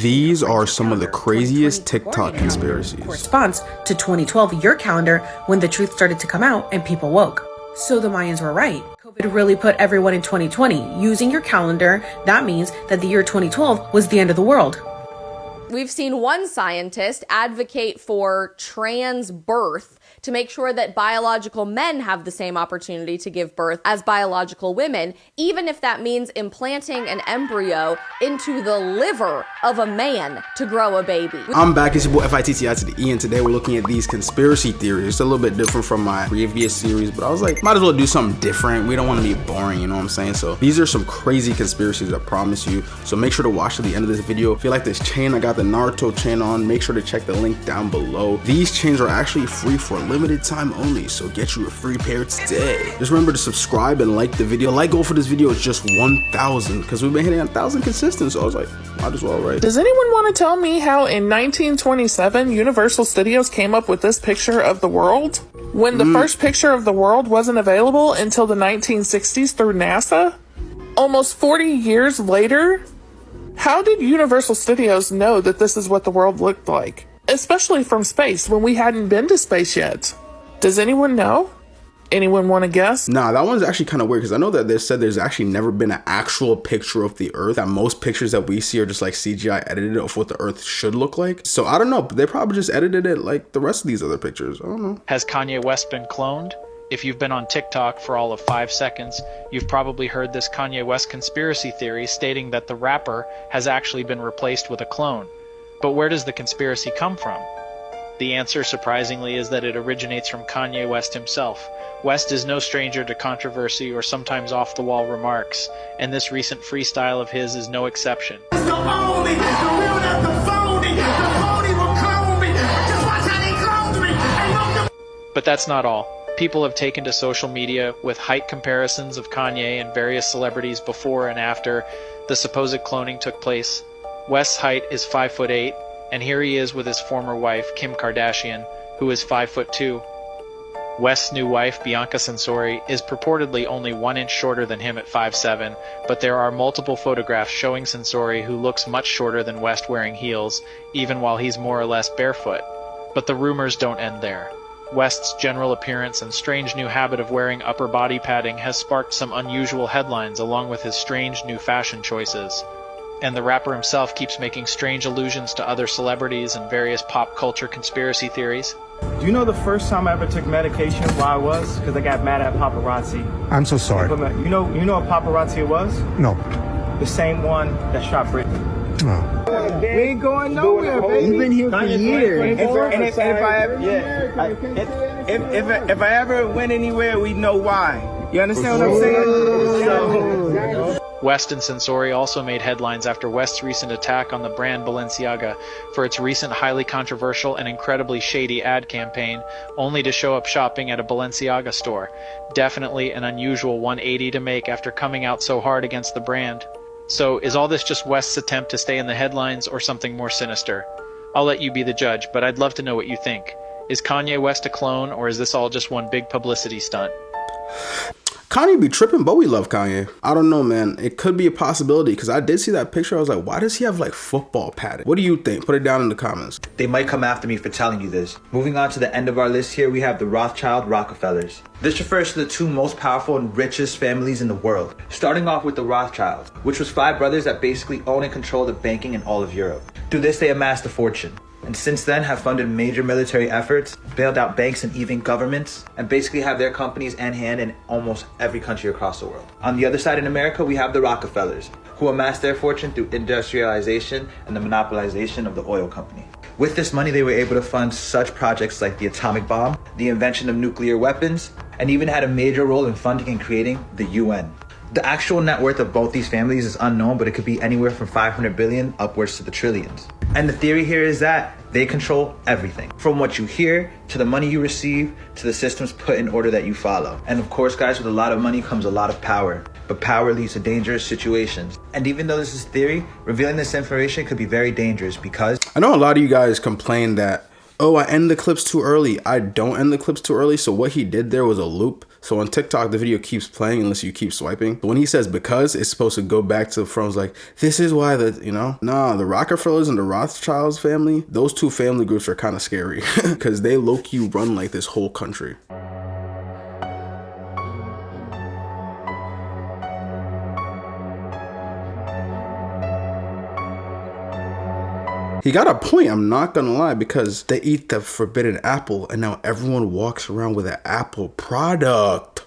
These are some of the craziest TikTok conspiracies. Corresponds to 2012, your calendar, when the truth started to come out and people woke. So the Mayans were right. COVID really put everyone in 2020. Using your calendar, that means that the year 2012 was the end of the world. We've seen one scientist advocate for trans birth to make sure that biological men have the same opportunity to give birth as biological women, even if that means implanting an embryo into the liver of a man to grow a baby. I'm back, it's your boy FITTI to the E, and today we're looking at these conspiracy theories. It's a little bit different from my previous series, but I was like, might as well do something different. We don't want to be boring, you know what I'm saying? So these are some crazy conspiracies, I promise you. So make sure to watch to the end of this video. If you like this chain, I got the Naruto chain on. Make sure to check the link down below. These chains are actually free for a limited time only, so get you a free pair today. Just remember to subscribe and like the video. Like goal for this video is just 1,000 because we've been hitting 1,000 consistent, so I was like, might as well, right? Does anyone want to tell me how in 1927 Universal Studios came up with this picture of the world when the first picture of the world wasn't available until the 1960s through NASA? Almost 40 years later? How did Universal Studios know that this is what the world looked like? Especially from space when we hadn't been to space yet. Does anyone know? Anyone want to guess? Nah, that one's actually kind of weird because I know that they said there's actually never been an actual picture of the Earth. That most pictures that we see are just like CGI edited of what the Earth should look like. So I don't know, but they probably just edited it like the rest of these other pictures. I don't know. Has Kanye West been cloned? If you've been on TikTok for all of 5 seconds, you've probably heard this Kanye West conspiracy theory stating that the rapper has actually been replaced with a clone. But where does the conspiracy come from? The answer, surprisingly, is that it originates from Kanye West himself. West is no stranger to controversy or sometimes off-the-wall remarks, and this recent freestyle of his is no exception. But that's not all. People have taken to social media with height comparisons of Kanye and various celebrities before and after the supposed cloning took place. West's height is 5'8", and here he is with his former wife, Kim Kardashian, who is 5'2". West's new wife, Bianca Censori, is purportedly only 1 inch shorter than him at 5'7", but there are multiple photographs showing Censori who looks much shorter than West wearing heels, even while he's more or less barefoot. But the rumors don't end there. West's general appearance and strange new habit of wearing upper body padding has sparked some unusual headlines along with his strange new fashion choices. And the rapper himself keeps making strange allusions to other celebrities and various pop culture conspiracy theories. Do you know the first time I ever took medication why I was? Because I got mad at paparazzi. I'm so sorry. You know what paparazzi was? No. The same one that shot Britney. No. we ain't going nowhere, baby. You've been here for years. If I ever went anywhere, we'd know why. You understand what I'm saying? West and Censori also made headlines after West's recent attack on the brand Balenciaga for its recent highly controversial and incredibly shady ad campaign, only to show up shopping at a Balenciaga store. Definitely an unusual 180 to make after coming out so hard against the brand. So, is all this just West's attempt to stay in the headlines or something more sinister? I'll let you be the judge, but I'd love to know what you think. Is Kanye West a clone, or is this all just one big publicity stunt? Kanye be tripping, but we love Kanye. I don't know, man. It could be a possibility because I did see that picture. I was like, why does he have like football padding? What do you think? Put it down in the comments. They might come after me for telling you this. Moving on to the end of our list here, we have the Rothschild Rockefellers. This refers to the 2 most powerful and richest families in the world. Starting off with the Rothschilds, which was 5 brothers that basically own and control the banking in all of Europe. Through this, they amassed a fortune. And since then have funded major military efforts, bailed out banks and even governments, and basically have their companies and hand in almost every country across the world. On the other side in America, we have the Rockefellers, who amassed their fortune through industrialization and the monopolization of the oil company. With this money, they were able to fund such projects like the atomic bomb, the invention of nuclear weapons, and even had a major role in funding and creating the UN. The actual net worth of both these families is unknown, but it could be anywhere from 500 billion upwards to the trillions. And the theory here is that they control everything, from what you hear, to the money you receive, to the systems put in order that you follow. And of course, guys, with a lot of money comes a lot of power, but power leads to dangerous situations. And even though this is theory, revealing this information could be very dangerous because I know a lot of you guys complain that, oh, I end the clips too early. I don't end the clips too early. So what he did there was a loop. So on TikTok, the video keeps playing unless you keep swiping. But when he says because, it's supposed to go back to the front. Like, this is why the Rockefellers and the Rothschilds family, those two family groups are kind of scary because they low-key run like this whole country. He got a point, I'm not gonna lie, because they eat the forbidden apple and now everyone walks around with an Apple product.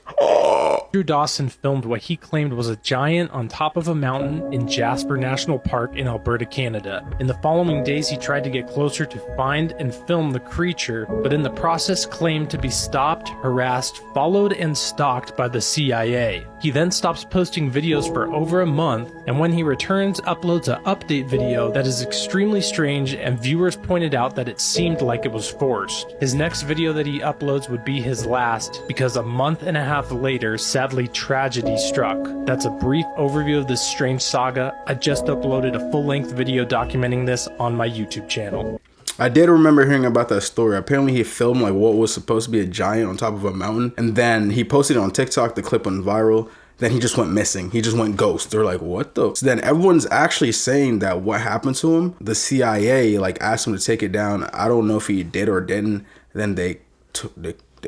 Drew Dawson filmed what he claimed was a giant on top of a mountain in Jasper National Park in Alberta, Canada. In the following days, he tried to get closer to find and film the creature, but in the process claimed to be stopped, harassed, followed, and stalked by the CIA. He then stops posting videos for over a month, and when he returns, uploads an update video that is extremely strange, and viewers pointed out that it seemed like it was forced. His next video that he uploads would be his last, because a month and a half later, sadly, tragedy struck. That's a brief overview of this strange saga. I just uploaded a full-length video documenting this on my YouTube channel. I did remember hearing about that story. Apparently he filmed like what was supposed to be a giant on top of a mountain, and then he posted it on TikTok. The clip went viral. Then he just went missing. He just went ghost. They're like, what the? So then everyone's actually saying that what happened to him, the CIA like asked him to take it down. I don't know if he did or didn't. Then they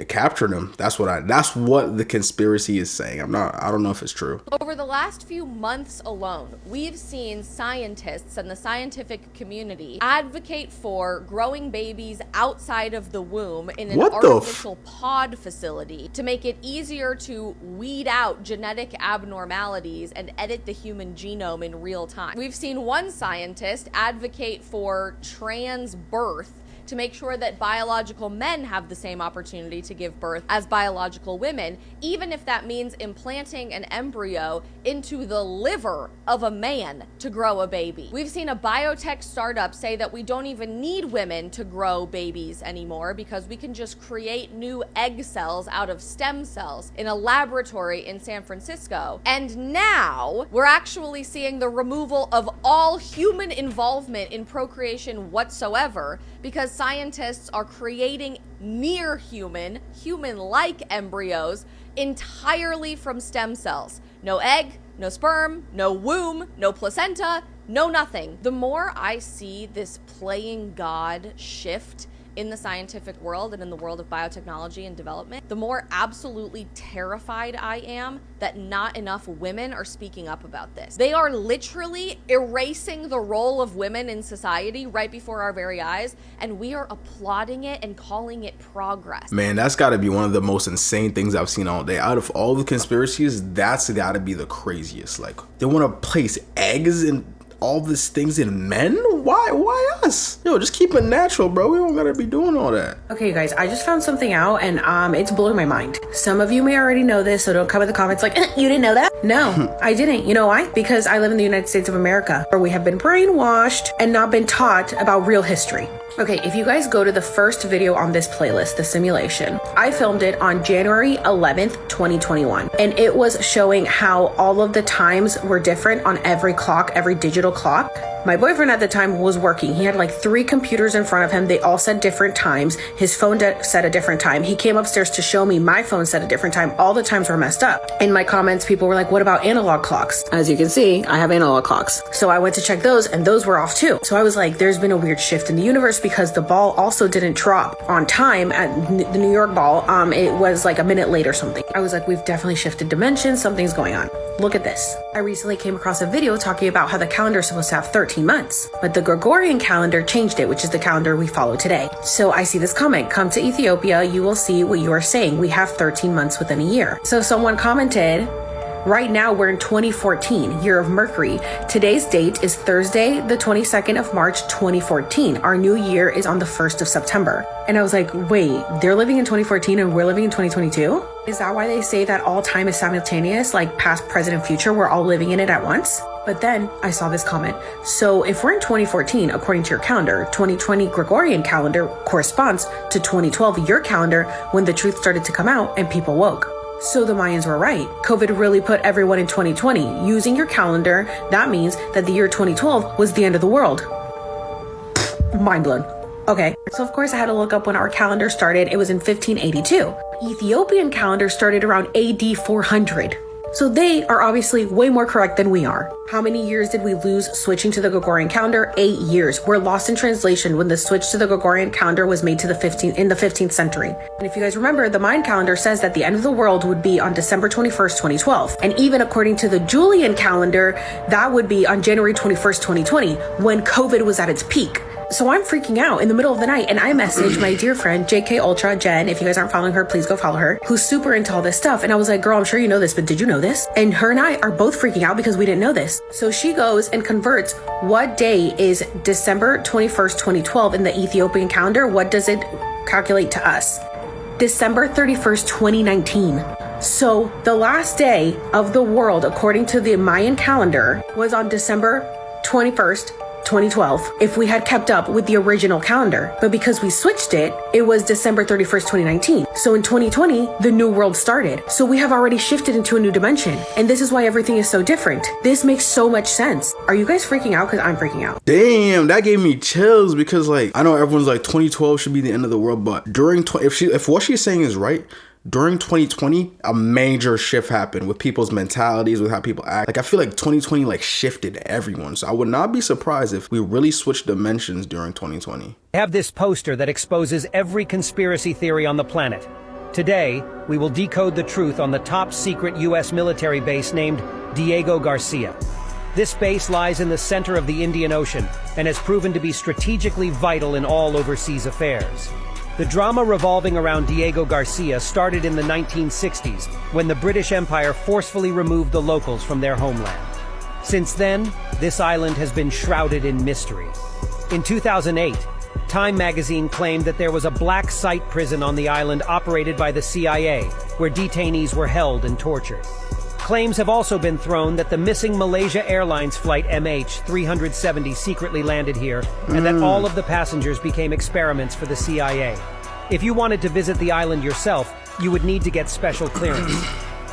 captured him. That's what the conspiracy is saying. I don't know if it's true. Over the last few months alone, we've seen scientists and the scientific community advocate for growing babies outside of the womb in an artificial pod facility to make it easier to weed out genetic abnormalities and edit the human genome in real time. We've seen one scientist advocate for trans birth to make sure that biological men have the same opportunity to give birth as biological women, even if that means implanting an embryo into the liver of a man to grow a baby. We've seen a biotech startup say that we don't even need women to grow babies anymore because we can just create new egg cells out of stem cells in a laboratory in San Francisco. And now we're actually seeing the removal of all human involvement in procreation whatsoever, because scientists are creating near human-like embryos entirely from stem cells. No egg, no sperm, no womb, no placenta, no nothing. The more I see this playing God shift in the scientific world and in the world of biotechnology and development, the more absolutely terrified I am that not enough women are speaking up about this. They are literally erasing the role of women in society right before our very eyes, and we are applauding it and calling it progress. Man, that's gotta be one of the most insane things I've seen all day. Out of all the conspiracies, that's gotta be the craziest. Like, they wanna place eggs in all these things in men? Why us? Yo, just keep it natural, bro. We don't gotta be doing all that. Okay, you guys, I just found something out and it's blowing my mind. Some of you may already know this, so don't come in the comments like, you didn't know that? No, I didn't. You know why? Because I live in the United States of America, where we have been brainwashed and not been taught about real history. Okay, if you guys go to the first video on this playlist, the simulation, I filmed it on January 11th, 2021. And it was showing how all of the times were different on every clock, every digital clock. My boyfriend at the time was working. He had like 3 computers in front of him. They all said different times. His phone said a different time. He came upstairs to show me my phone said a different time. All the times were messed up. In my comments, people were like, what about analog clocks? As you can see, I have analog clocks. So I went to check those and those were off too. So I was like, there's been a weird shift in the universe because the ball also didn't drop on time at the New York ball. It was like a minute late or something. I was like, we've definitely shifted dimensions. Something's going on. Look at this. I recently came across a video talking about how the calendar is supposed to have 13 months, but the Gregorian calendar changed it, which is the calendar we follow today. So I see this comment, come to Ethiopia, you will see what you are saying. We have 13 months within a year. So someone commented, right now we're in 2014, year of Mercury. Today's date is Thursday, the 22nd of March, 2014. Our new year is on the 1st of September. And I was like, wait, they're living in 2014 and we're living in 2022? Is that why they say that all time is simultaneous, like past, present, and future, we're all living in it at once? But then I saw this comment. So if we're in 2014, according to your calendar, 2020 Gregorian calendar corresponds to 2012, your calendar, when the truth started to come out and people woke. So the Mayans were right. COVID really put everyone in 2020. Using your calendar, that means that the year 2012 was the end of the world. Mind blown. Okay, so of course I had to look up when our calendar started. It was in 1582. Ethiopian calendar started around AD 400. So they are obviously way more correct than we are. How many years did we lose switching to the Gregorian calendar? 8 years. We're lost in translation when the switch to the Gregorian calendar was made to in the 15th century. And if you guys remember, the Mayan calendar says that the end of the world would be on December 21st, 2012. And even according to the Julian calendar, that would be on January 21st, 2020, when COVID was at its peak. So I'm freaking out in the middle of the night, and I message my dear friend JK Ultra Jen. If you guys aren't following her, please go follow her, who's super into all this stuff. And I was like, girl, I'm sure you know this, but did you know this? And her and I are both freaking out because we didn't know this. So she goes and converts what day is December 21st, 2012 in the Ethiopian calendar. What does it calculate to us? December 31st, 2019. So the last day of the world, according to the Mayan calendar, was on December 21st, 2012, if we had kept up with the original calendar. But because we switched it, it was December 31st, 2019. So in 2020, the new world started. So we have already shifted into a new dimension. And this is why everything is so different. This makes so much sense. Are you guys freaking out? Because I'm freaking out. Damn, that gave me chills because like, I know everyone's like 2012 should be the end of the world, but during, if what she's saying is right, during 2020, a major shift happened with people's mentalities, with how people act. Like, I feel like 2020 like shifted everyone. So I would not be surprised if we really switched dimensions during 2020. I have this poster that exposes every conspiracy theory on the planet. Today, we will decode the truth on the top secret U.S. military base named Diego Garcia. This base lies in the center of the Indian Ocean and has proven to be strategically vital in all overseas affairs. The drama revolving around Diego Garcia started in the 1960s, when the British Empire forcefully removed the locals from their homeland. Since then, this island has been shrouded in mystery. In 2008, Time magazine claimed that there was a black site prison on the island operated by the CIA, where detainees were held and tortured. Claims have also been thrown that the missing Malaysia Airlines flight MH370 secretly landed here, and that all of the passengers became experiments for the CIA. If you wanted to visit the island yourself, you would need to get special clearance.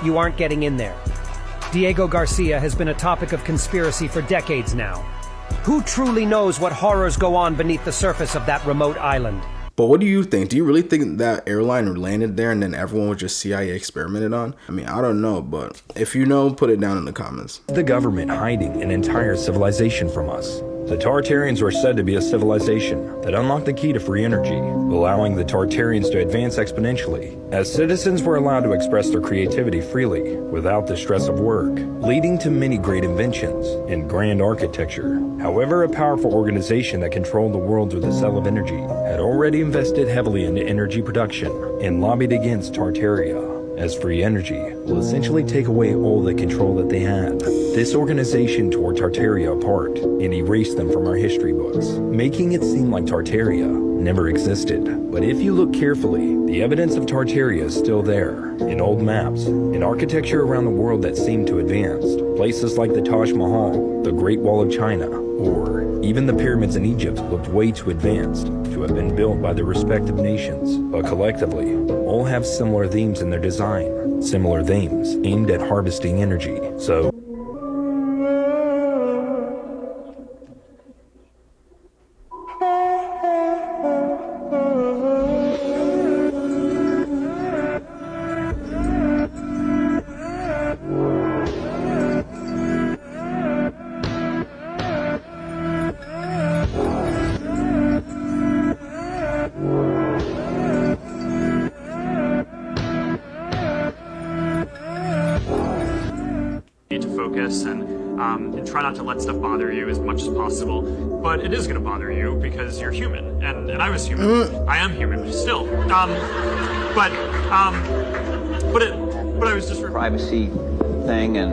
You aren't getting in there. Diego Garcia has been a topic of conspiracy for decades now. Who truly knows what horrors go on beneath the surface of that remote island? But what do you think? Do you really think that airline landed there and then everyone was just CIA experimented on? I mean, I don't know, but if you know, put it down in the comments. The government hiding an entire civilization from us. The Tartarians were said to be a civilization that unlocked the key to free energy, allowing the Tartarians to advance exponentially, as citizens were allowed to express their creativity freely without the stress of work, leading to many great inventions and grand architecture. However, a powerful organization that controlled the world through the cell of energy had already invested heavily into energy production and lobbied against Tartaria, as free energy will essentially take away all the control that they had. This organization tore Tartaria apart and erased them from our history books, making it seem like Tartaria never existed. But if you look carefully, the evidence of Tartaria is still there, in old maps, in architecture around the world that seemed to advance. Places like the Taj Mahal, the Great Wall of China, or even the pyramids in Egypt looked way too advanced to have been built by their respective nations. But collectively, all have similar themes in their design, similar themes aimed at harvesting energy. So and try not to let stuff bother you as much as possible. But it is going to bother you because you're human, and I was human. I am human still. But I was just privacy thing, and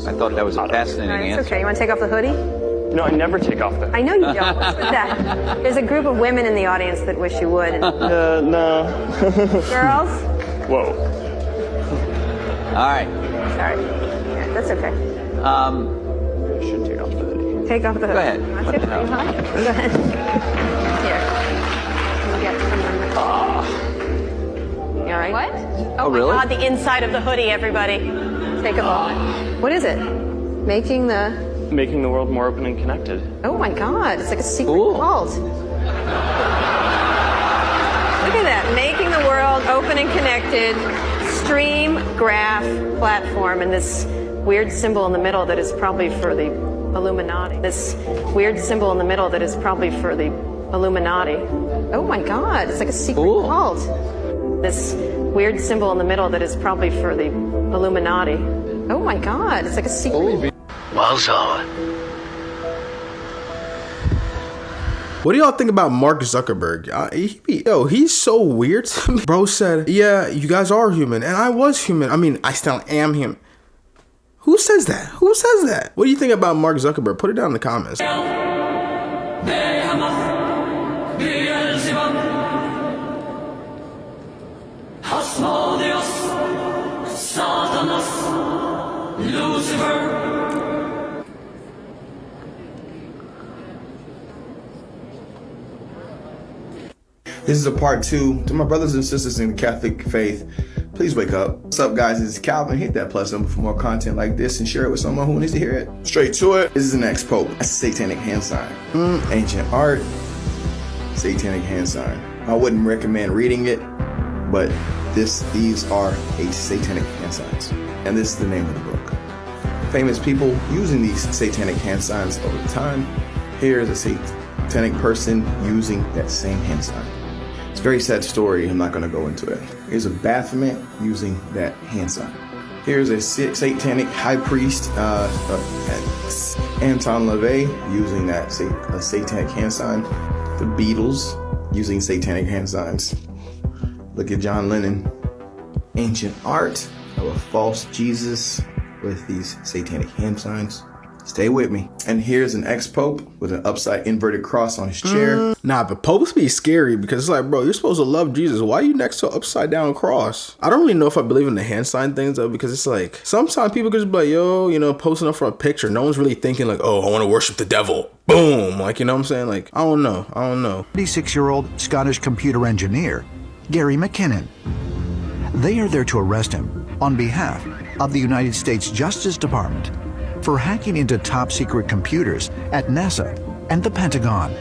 I thought that was a fascinating answer. It's okay. You want to take off the hoodie? No, I never take off the hoodie. I know you don't. What's with that? There's a group of women in the audience that wish you would. No. Girls? Whoa. All right. Sorry. Yeah, that's okay. I should take off the hoodie. Take off the hoodie. Go ahead. You want What to? the hell? Go ahead. Here. You get some. You all right? What? Oh, really? God, the inside of the hoodie, everybody. Take a moment. What is it? Making the world more open and connected. Oh my God, it's like a secret cult. Look at that, making the world open and connected stream graph platform, and this weird symbol in the middle that is probably for the Illuminati. This weird symbol in the middle that is probably for the Illuminati. Oh my God, it's like a secret cult. This weird symbol in the middle that is probably for the Illuminati. Oh my God, it's like a secret. What do y'all think about Mark Zuckerberg? He's so weird to me. Bro said, yeah, you guys are human, and I was human. I mean, I still am human. Who says that? Who says that? What do you think about Mark Zuckerberg? Put it down in the comments. This is a part 2 to my brothers and sisters in the Catholic faith. Please wake up. What's up, guys? It's Calvin. Hit that plus number for more content like this and share it with someone who needs to hear it. Straight to it. This is an ex-pope. That's a satanic hand sign. Ancient art. Satanic hand sign. I wouldn't recommend reading it, but these are satanic hand signs. And this is the name of the book. Famous people using these satanic hand signs over time. Here's a satanic person using that same hand sign. It's a very sad story. I'm not going to go into it. Here's a Baphomet using that hand sign. Here's a satanic high priest, Anton LaVey, using that satanic hand sign. The Beatles using satanic hand signs. Look at John Lennon. Ancient art of a false Jesus with these satanic hand signs. Stay with me. And here's an ex-pope with an upside inverted cross on his chair. Nah, but popes be scary because it's like, bro, you're supposed to love Jesus. Why are you next to an upside down cross? I don't really know if I believe in the hand sign things though, because it's like, sometimes people could just be like, yo, you know, posting up for a picture. No one's really thinking like, oh, I want to worship the devil. Boom. Like, you know what I'm saying? Like, I don't know. 36-year-old Scottish computer engineer, Gary McKinnon. They are there to arrest him on behalf of the United States Justice Department for hacking into top-secret computers at NASA and the Pentagon.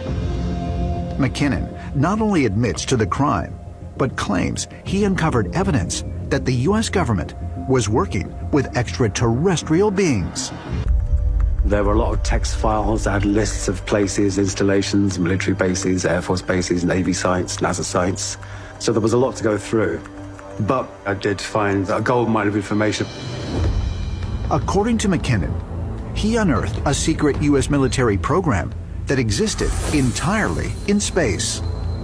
McKinnon not only admits to the crime, but claims he uncovered evidence that the U.S. government was working with extraterrestrial beings. There were a lot of text files that had lists of places, installations, military bases, Air Force bases, Navy sites, NASA sites. So there was a lot to go through. But I did find a goldmine of information. According to McKinnon, he unearthed a secret U.S. military program that existed entirely in space.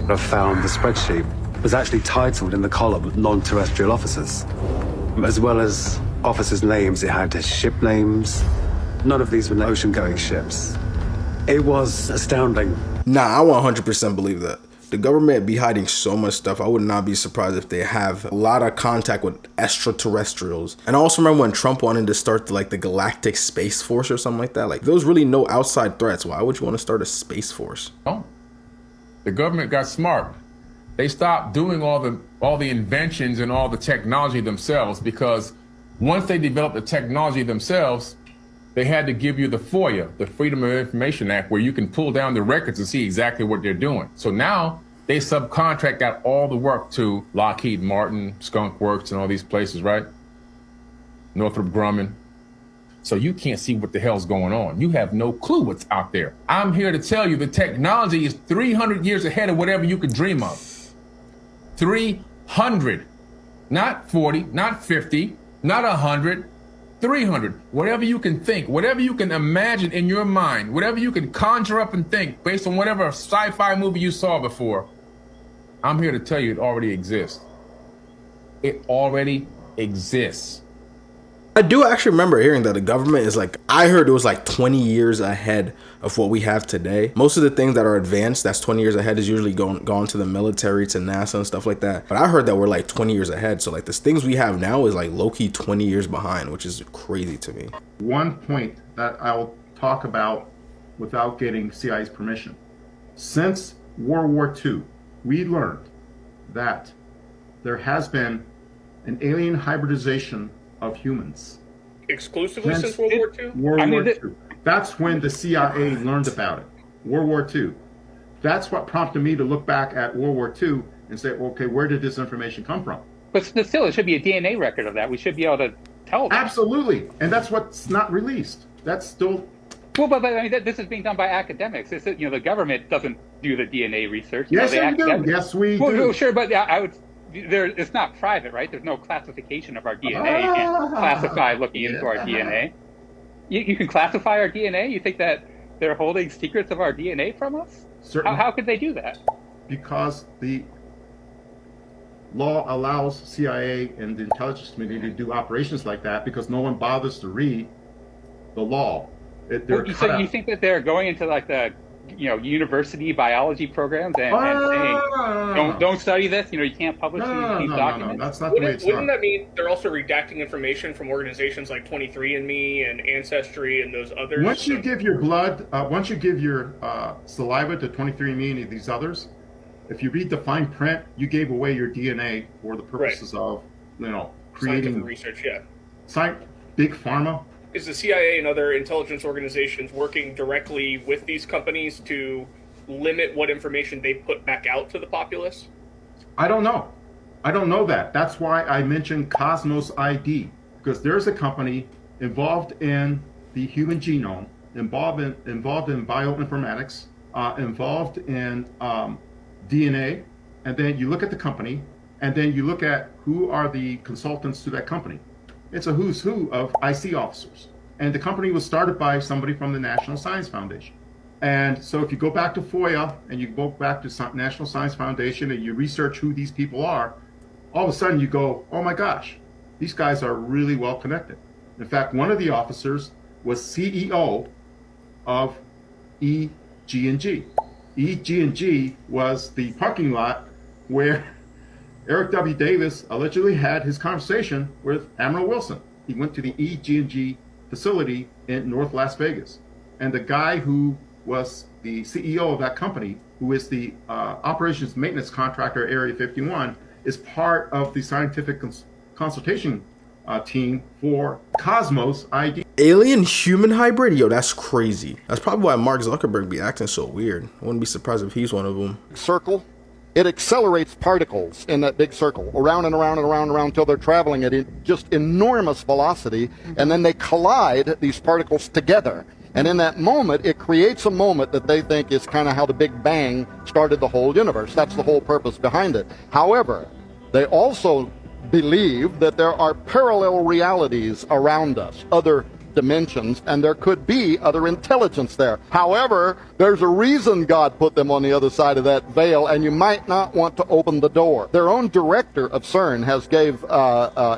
I found the spreadsheet was actually titled in the column non-terrestrial officers. As well as officers' names, it had ship names. None of these were ocean-going ships. It was astounding. Nah, I 100% believe that. The government be hiding so much stuff. I would not be surprised if they have a lot of contact with extraterrestrials. And I also remember when Trump wanted to start the Galactic Space Force or something like that. Like, there was really no outside threats. Why would you want to start a space force? Oh, the government got smart. They stopped doing all the inventions and all the technology themselves, because once they developed the technology themselves, they had to give you the FOIA, the Freedom of Information Act, where you can pull down the records and see exactly what they're doing. So now they subcontract out all the work to Lockheed Martin, Skunk Works, and all these places, right? Northrop Grumman. So you can't see what the hell's going on. You have no clue what's out there. I'm here to tell you the technology is 300 years ahead of whatever you could dream of. 300, not 40, not 50, not 100. 300, whatever you can think, whatever you can imagine in your mind, whatever you can conjure up and think based on whatever sci-fi movie you saw before, I'm here to tell you it already exists. It already exists. I do actually remember hearing that the government is I heard it was 20 years ahead of what we have today. Most of the things that are advanced, that's 20 years ahead, is usually gone to the military, to NASA and stuff like that. But I heard that we're 20 years ahead. So the things we have now is low-key 20 years behind, which is crazy to me. One point that I'll talk about without getting CIA's permission. Since World War II, we learned that there has been an alien hybridization of humans. Exclusively since World War II? World War II. That's when the CIA learned about it. World War II. That's what prompted me to look back at World War II and say, okay, where did this information come from? But still, it should be a DNA record of that. We should be able to tell them. Absolutely. And that's what's not released. That's still... Well, but I mean, this is being done by academics. This is, the government doesn't do the DNA research. Yes, we do. Yes, we do. Well, sure, but I would... it's not private, right? There's no classification of our DNA. You can't classify looking into our DNA. You can classify our DNA? You think that they're holding secrets of our DNA from us? Certainly. How could they do that? Because the law allows CIA and the intelligence community to do operations like that because no one bothers to read the law. So you think that they're going into like the university biology programs and saying, don't study this, you can't publish these documents? No, that's not the way it's done. Wouldn't that mean they're also redacting information from organizations like 23andMe and Ancestry and those others? Once you give your blood, once you give your saliva to 23andMe and these others, if you read the fine print, you gave away your DNA for the purposes of, creating scientific research. Big pharma. Is the CIA and other intelligence organizations working directly with these companies to limit what information they put back out to the populace? I don't know. I don't know that. That's why I mentioned Cosmos ID, because there's a company involved in the human genome, involved in bioinformatics, involved in DNA, and then you look at the company, and then you look at who are the consultants to that company. It's a who's who of IC officers. And the company was started by somebody from the National Science Foundation. And so if you go back to FOIA and you go back to National Science Foundation and you research who these people are, all of a sudden you go, oh my gosh, these guys are really well connected. In fact, one of the officers was CEO of EG&G. EG&G was the parking lot where Eric W. Davis allegedly had his conversation with Admiral Wilson. He went to the EG&G facility in North Las Vegas. And the guy who was the CEO of that company, who is the operations maintenance contractor at Area 51, is part of the scientific consultation team for Cosmos ID. Alien human hybrid? Yo, that's crazy. That's probably why Mark Zuckerberg be acting so weird. I wouldn't be surprised if he's one of them. Circle. It accelerates particles in that big circle around and around and around and around until they're traveling at just enormous velocity, and then they collide these particles together. And in that moment, it creates a moment that they think is kind of how the Big Bang started the whole universe. That's the whole purpose behind it. However, they also believe that there are parallel realities around us, other dimensions, and there could be other intelligence there. However, there's a reason God put them on the other side of that veil, and you might not want to open the door. Their own director of CERN has gave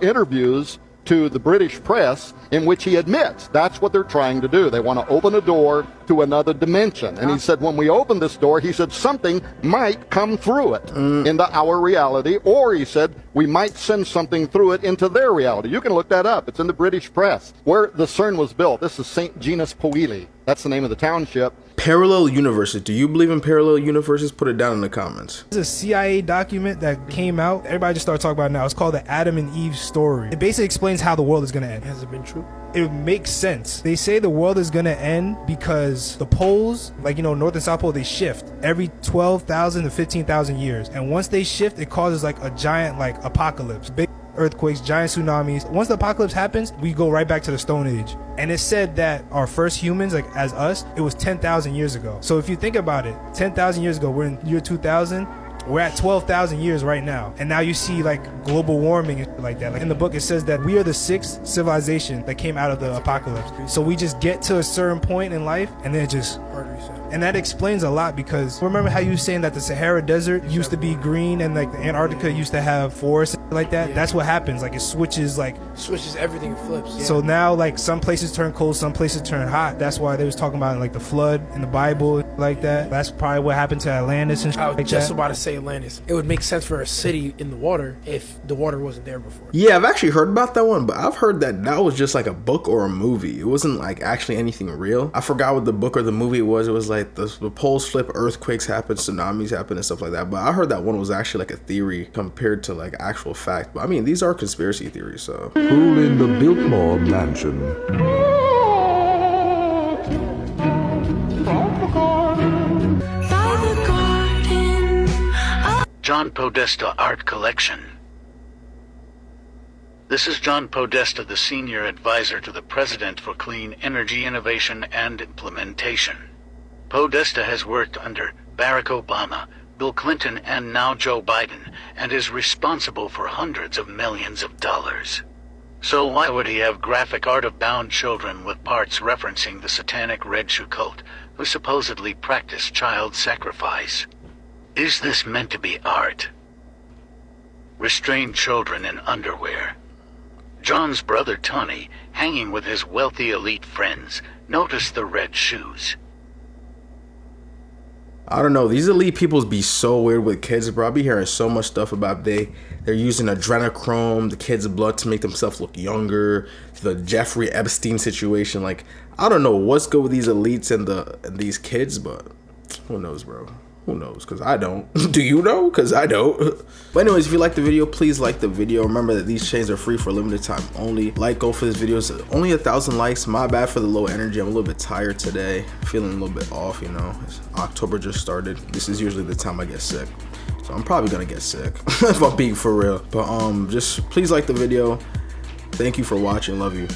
interviews to the British press in which he admits that's what they're trying to do. They want to open a door to another dimension. And he said, when we open this door, he said, something might come through it into our reality, or he said, we might send something through it into their reality. You can look that up. It's in the British press. Where the CERN was built, this is St. Genus Powili. That's the name of the township. Parallel universes. Do you believe in parallel universes? Put it down in the comments. There's a CIA document that came out. Everybody just started talking about it now. It's called the Adam and Eve story. It basically explains how the world is going to end. Has it been true? It makes sense. They say the world is going to end because the poles, like, North and South Pole, they shift every 12,000 to 15,000 years. And once they shift, it causes like a giant apocalypse. Big earthquakes, giant tsunamis. Once the apocalypse happens, we go right back to the Stone Age. And it's said that our first humans, like as us, it was 10,000 years ago. So if you think about it, 10,000 years ago, we're in year 2000. We're at 12,000 years right now. And now you see like global warming and shit like that. Like in the book, it says that we are the sixth civilization that came out of the apocalypse. So we just get to a certain point in life and then it just and that explains a lot, because remember how you were saying that the Sahara Desert used to be green and like the Antarctica used to have forests like that? Yeah. That's what happens. Like it switches everything, it flips. Yeah. So now like some places turn cold, some places turn hot. That's why they was talking about like the flood in the Bible like that. That's probably what happened to Atlantis and shit like that. I was just about to say Atlantis. It would make sense for a city in the water if the water wasn't there before. Yeah, I've actually heard about that one, but I've heard that was just like a book or a movie. It wasn't like actually anything real. I forgot what the book or the movie was. It was like the poles flip, earthquakes happen, tsunamis happen, and stuff like that. But I heard that one was actually like a theory compared to like actual fact. But I mean, these are conspiracy theories, so. Pool in the Biltmore mansion. John Podesta Art Collection. This is John Podesta, the Senior Advisor to the President for Clean Energy Innovation and Implementation. Podesta has worked under Barack Obama, Bill Clinton, and now Joe Biden, and is responsible for hundreds of millions of dollars. So why would he have graphic art of bound children with parts referencing the Satanic Red Shoe cult, who supposedly practice child sacrifice? Is this meant to be art? Restrained children in underwear. John's brother Tony, hanging with his wealthy elite friends, noticed the red shoes. I don't know, these elite peoples be so weird with kids, bro. I be hearing so much stuff about they're using adrenochrome, the kids' blood to make themselves look younger, the Jeffrey Epstein situation. Like, I don't know what's good with these elites and these kids, but who knows, bro? Who knows? Because I don't. Do you know? Because I don't. But anyways, if you like the video, please like the video. Remember that these chains are free for a limited time only. Like, go for this video. It's only 1,000 likes. My bad for the low energy. I'm a little bit tired today. Feeling a little bit off, you know. October just started. This is usually the time I get sick. So I'm probably going to get sick if I'm being for real. But just please like the video. Thank you for watching. Love you.